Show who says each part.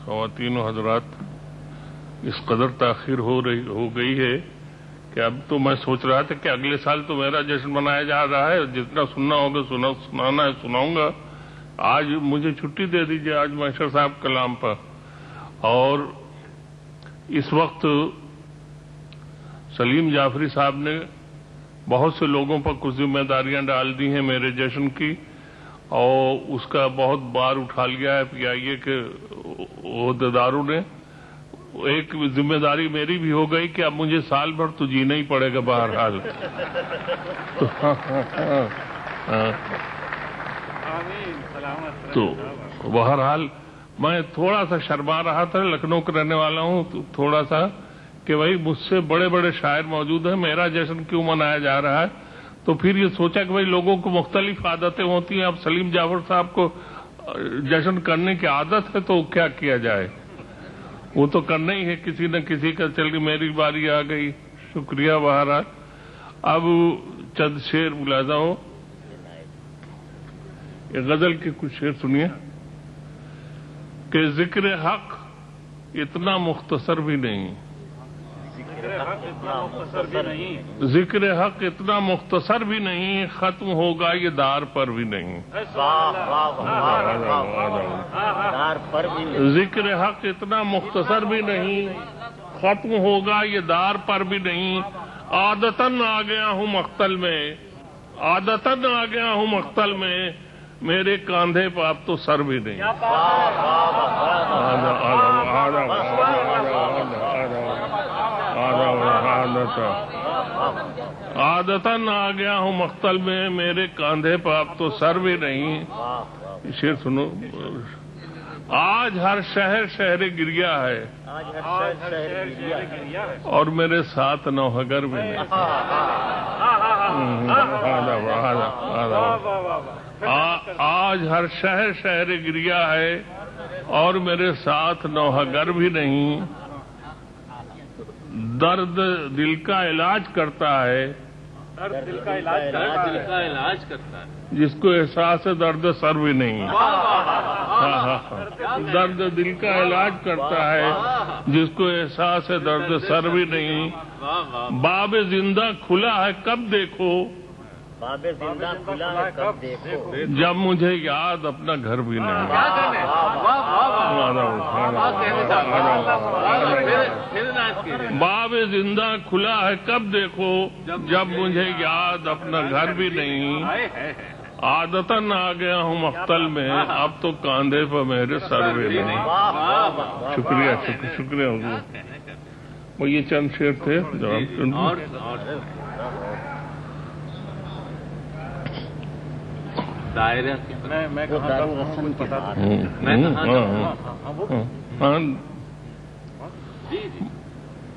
Speaker 1: خواتین و حضرات، اس قدر تاخیر ہو گئی ہے کہ اب تو میں سوچ رہا تھا کہ اگلے سال تو میرا جشن منایا جا رہا ہے، جتنا سننا ہوگا سنانا ہے سناؤں گا۔ آج مجھے چھٹی دے دیجیے، آج معاشر صاحب کلام پر۔ اور اس وقت سلیم جعفری صاحب نے بہت سے لوگوں پر کچھ ذمہ داریاں ڈال دی ہیں میرے جشن کی، اور اس کا بہت بار اٹھا لیا ہے پی آئی اے کے عہدیداروں نے۔ ایک ذمہ داری میری بھی ہو گئی کہ اب مجھے سال بھر تو جینا ہی پڑے گا بہرحال۔ تو بہرحال میں تھوڑا سا شرما رہا تھا، لکھنؤ کا رہنے والا ہوں، تو تھوڑا سا کہ بھائی مجھ سے بڑے بڑے شاعر موجود ہیں، میرا جشن کیوں منایا جا رہا ہے؟ تو پھر یہ سوچا کہ بھائی لوگوں کو مختلف عادتیں ہوتی ہیں، اب سلیم جعفر صاحب کو جشن کرنے کی عادت ہے تو کیا کیا جائے، وہ تو کرنا ہی ہے کسی نہ کسی کا۔ چل میری باری آ گئی، شکریہ۔ بہرحال اب چند شعر ملاحظہ ہو، یہ غزل کے کچھ شعر سنیے کہ ذکر حق اتنا مختصر بھی نہیں، ذکر حق اتنا مختصر بھی نہیں، ختم ہوگا یہ دار پر بھی نہیں۔ ذکر حق اتنا مختصر بھی نہیں، ختم ہوگا یہ دار پر بھی نہیں۔ عادتاً آ گیا ہوں مقتل میں، عادتاً آ گیا ہوں مقتل میں، میرے کاندھے پہ اب تو سر بھی نہیں۔ عادتاً آ گیا ہوں مقتل میں، میرے کاندھے پہ اب تو سر بھی نہیں۔ شعر سنو، آج ہر شہر شہر گریا ہے، اور میرے ساتھ نوحگر بھی نہیں۔ آج ہر شہر شہر گریا ہے، اور میرے ساتھ نوحگر بھی نہیں۔ درد دل کا علاج کرتا ہے، جس کو احساس درد سر بھی نہیں۔ درد دل کا علاج کرتا ہے، جس کو احساس درد سر بھی نہیں۔ باب زندہ کھلا ہے کب دیکھو،
Speaker 2: باب زندہ کھلا ہے کب دیکھو،
Speaker 1: جب مجھے یاد اپنا گھر بھی نہیں۔ باب زندہ کھلا ہے کب دیکھو، جب مجھے یاد اپنا گھر بھی نہیں۔ عادتاً آ گیا ہوں مقتل میں، اب تو کاندھے پر میرے سر بھی نہیں۔ شکریہ شکریہ حضور۔ وہ یہ چند شعر تھے جو
Speaker 3: دائرہ میں
Speaker 1: ہاں